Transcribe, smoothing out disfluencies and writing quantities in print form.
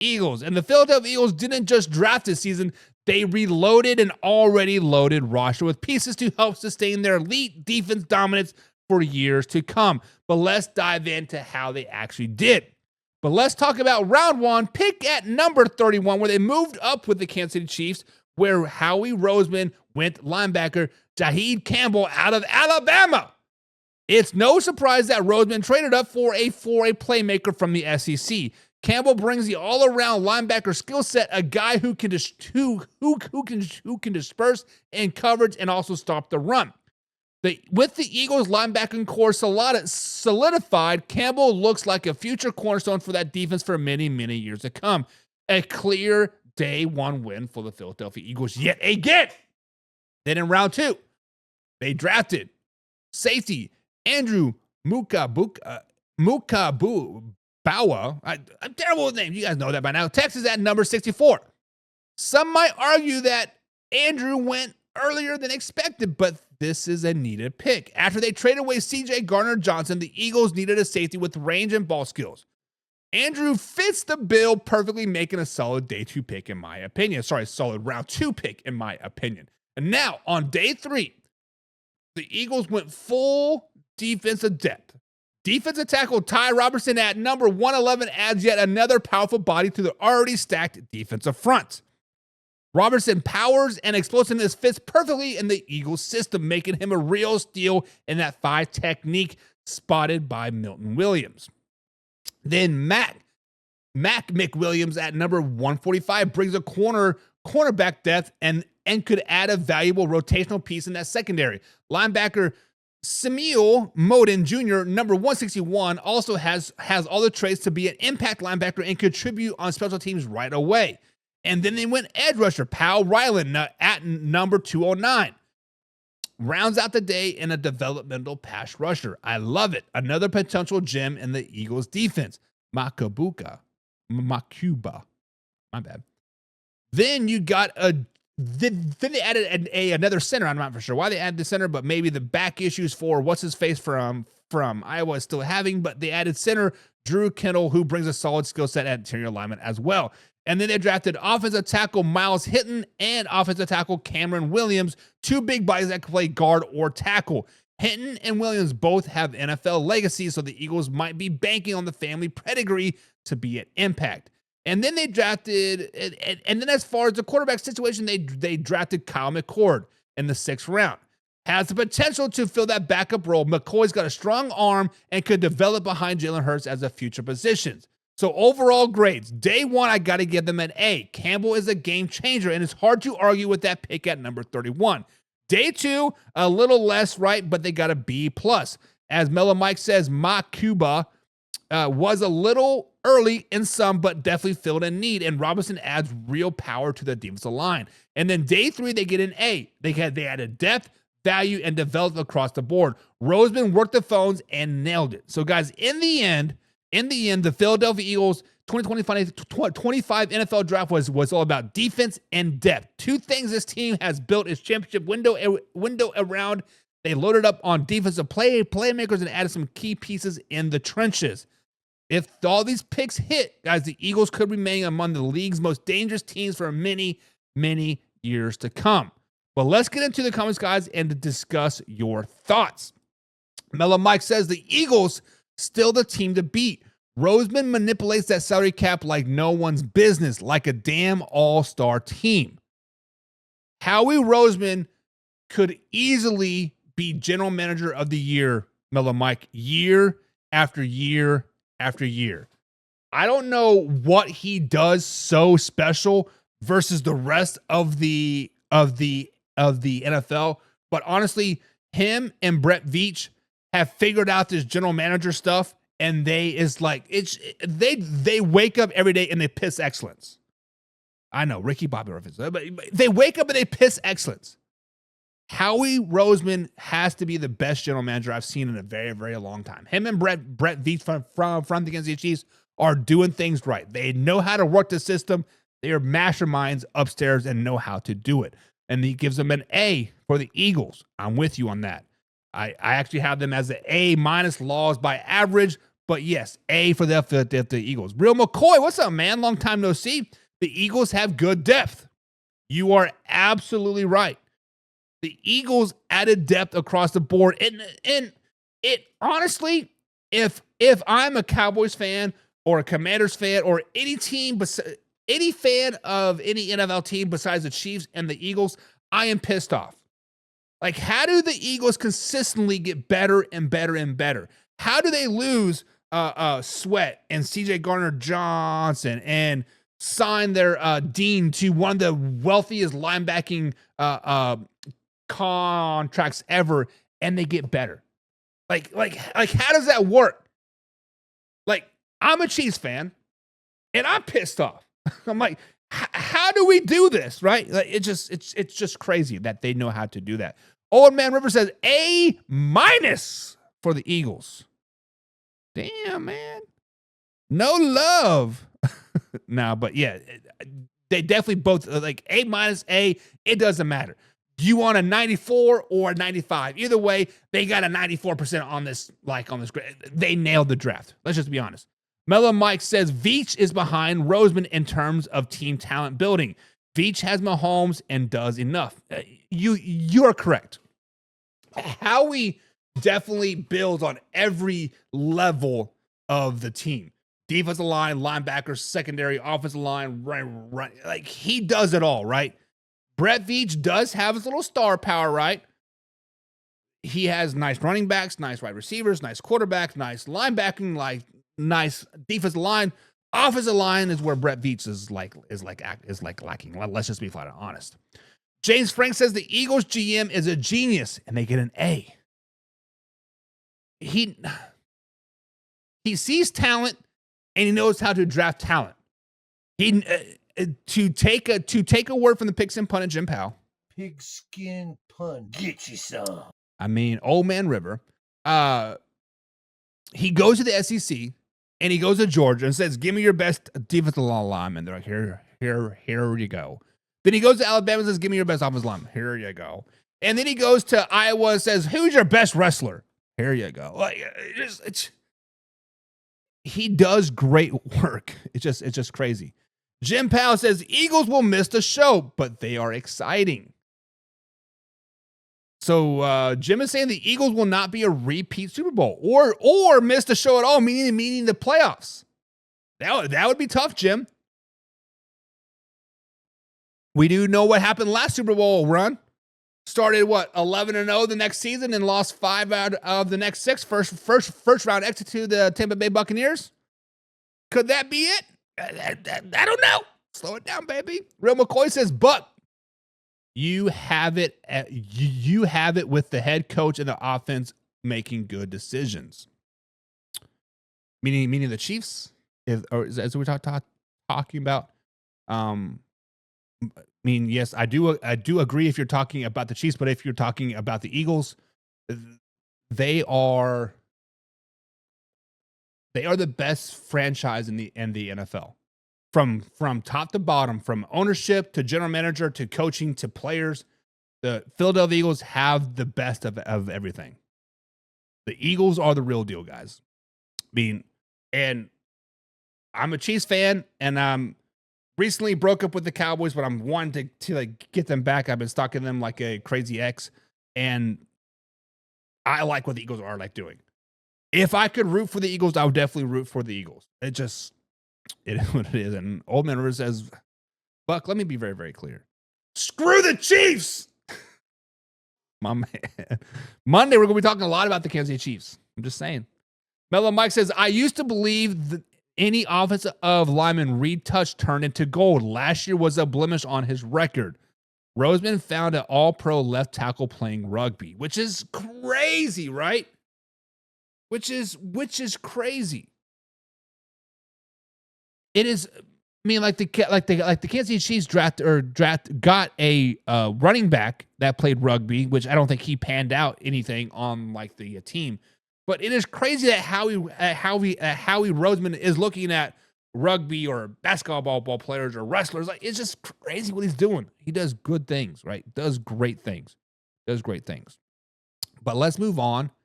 Eagles. And the Philadelphia Eagles didn't just draft this season, they reloaded an already loaded roster with pieces to help sustain their elite defense dominance for years to come. But let's dive into how they actually did. But let's talk about round one, pick at number 31, where they moved up with the Kansas City Chiefs, where Howie Roseman went linebacker Jaheed Campbell out of Alabama. It's no surprise that Roseman traded up for a playmaker from the SEC. Campbell brings the all-around linebacker skill set, a guy who can disperse in coverage and also stop the run. With the Eagles linebacking core solidified, Campbell looks like a future cornerstone for that defense for many, many years to come. A clear day one win for the Philadelphia Eagles yet again. Then in round two, they drafted safety Andrew Mukabubawa. I'm terrible with names. You guys know that by now. Texas at number 64. Some might argue that Andrew went earlier than expected, but this is a needed pick. After they traded away C.J. Gardner-Johnson, the Eagles needed a safety with range and ball skills. Andrew fits the bill perfectly, making a solid day two pick in my opinion. Solid round two pick in my opinion. And now on day three, the Eagles went full defensive depth. Defensive tackle Ty Robertson at number 111 adds yet another powerful body to the already stacked defensive front. Robertson powers and explosiveness fits perfectly in the Eagles system, making him a real steal in that 5 technique spotted by Milton Williams. Then Mac McWilliams at number 145 brings a cornerback depth and could add a valuable rotational piece in that secondary. Linebacker Samuel Moden Jr., number 161, also has all the traits to be an impact linebacker and contribute on special teams right away. And then they went edge rusher, Powell Ryland at number 209. Rounds out the day in a developmental pass rusher. I love it. Another potential gem in the Eagles defense. Makuba. My bad. Then you got Then they added another center. I'm not for sure why they added the center, but maybe the back issues for what's-his-face from Iowa is still having, but they added center Drew Kendall, who brings a solid skill set at interior alignment as well. And then they drafted offensive tackle Miles Hinton and offensive tackle Cameron Williams, 2 big bodies that can play guard or tackle. Hinton and Williams both have NFL legacy, so the Eagles might be banking on the family pedigree to be an impact. And then they drafted, and then as far as the quarterback situation, they drafted Kyle McCord in the 6th round. Has the potential to fill that backup role. McCoy's got a strong arm and could develop behind Jalen Hurts as a future positions. So overall grades, day one, I got to give them an A. Campbell is a game changer, and it's hard to argue with that pick at number 31. Day two, a little less right, but they got a B+. As Mellow Mike says, Makuba was a little early in some, but definitely filled a need, and Robinson adds real power to the defensive line. And then day three, they get an A. They added depth, value, and developed across the board. Roseman worked the phones and nailed it. So guys, in the end, the Philadelphia Eagles 2025 NFL draft was all about defense and depth. 2 things this team has built its championship window around. They loaded up on defensive playmakers and added some key pieces in the trenches. If all these picks hit, guys, the Eagles could remain among the league's most dangerous teams for many, many years to come. But let's get into the comments, guys, and to discuss your thoughts. Mellow Mike says the Eagles still the team to beat. Roseman manipulates that salary cap like no one's business, like a damn all-star team. Howie Roseman could easily be general manager of the year, Mellow Mike, year after year after year. I don't know what he does so special versus the rest of the NFL, but honestly, him and Brett Veach have figured out this general manager stuff, and they wake up every day and they piss excellence. I know, Ricky Bobby reference, but they wake up and they piss excellence. Howie Roseman has to be the best general manager I've seen in a very, very long time. Him and Brett Veach from the Kansas City Chiefs are doing things right. They know how to work the system. They are masterminds upstairs and know how to do it. And he gives them an A for the Eagles. I'm with you on that. I actually have them as an A- laws by average, But yes, A for the Eagles. Real McCoy, what's up, man? Long time no see. The Eagles have good depth. You are absolutely right. The Eagles added depth across the board. And it honestly, if I'm a Cowboys fan or a Commanders fan or any team, any fan of any NFL team besides the Chiefs and the Eagles, I am pissed off. Like, how do the Eagles consistently get better and better and better? How do they lose Sweat and CJ Gardner-Johnson and sign their Dean to one of the wealthiest linebacking contracts ever, and they get better? Like, how does that work? Like, I'm a Chiefs fan, and I'm pissed off. I'm like, how do we do this, right? Like, it's just crazy that they know how to do that. Old Man River says A- for the Eagles. Damn, man. No love. No, but yeah, they definitely both like A-, A. It doesn't matter. You want a 94 or a 95? Either way, they got a 94% on this. Like on this, they nailed the draft. Let's just be honest. Mellow Mike says Veach is behind Roseman in terms of team talent building. Veach has Mahomes and does enough. You're correct. Howie definitely builds on every level of the team. Defensive line, linebackers, secondary, offensive line, right. Like, he does it all, right? Brett Veach does have his little star power, right? He has nice running backs, nice wide receivers, nice quarterbacks, nice linebacking, like nice defensive line. Offensive line is where Brett Veach is lacking. Let's just be flat out honest. James Frank says the Eagles GM is a genius, and they get an A. He sees talent, and he knows how to draft talent. He to take a word from the Pigskin Pun and Jim Powell. Pigskin Pun, get you some. I mean, Old Man River. He goes to the SEC, and he goes to Georgia and says, "Give me your best defensive lineman." They're like, "Here you go." Then he goes to Alabama and says, "Give me your best offensive lineman." Here you go. And then he goes to Iowa and says, "Who's your best wrestler?" Here you go. Like, he does great work. It's just crazy. Jim Powell says Eagles will miss the show, but they are exciting. So Jim is saying the Eagles will not be a repeat Super Bowl or miss the show at all, meaning the playoffs. That would be tough, Jim. We do know what happened last Super Bowl run. Started 11-0 the next season and lost 5 out of the next 6. First round exit to the Tampa Bay Buccaneers. Could that be it? I don't know. Slow it down, baby. Real McCoy says, but you have it with the head coach and the offense making good decisions. Meaning the Chiefs, as we're talking about. I mean, yes, I do agree if you're talking about the Chiefs, but if you're talking about the Eagles, they are the best franchise in the NFL. From top to bottom, from ownership to general manager to coaching to players, the Philadelphia Eagles have the best of everything. The Eagles are the real deal, guys. And I'm a Chiefs fan, and recently broke up with the Cowboys, but I'm wanting to like get them back. I've been stalking them like a crazy ex, and I like what the Eagles are like doing. If I could root for the Eagles, I would definitely root for the Eagles. It is what it is. And Old Man River says, Buck, let me be very, very clear. Screw the Chiefs! My man. Monday, we're going to be talking a lot about the Kansas City Chiefs. I'm just saying. Mellow Mike says, I used to believe that any offensive lineman Reed touched turned into gold. Last year was a blemish on his record. Roseman found an all-pro left tackle playing rugby, which is crazy, right? Which is crazy. It is. I mean, like the Kansas City Chiefs got a running back that played rugby, which I don't think he panned out anything on like the team. But it is crazy that Howie Roseman is looking at rugby or basketball ball players or wrestlers. Like, it's just crazy what he's doing. He does good things, right? Does great things. But let's move on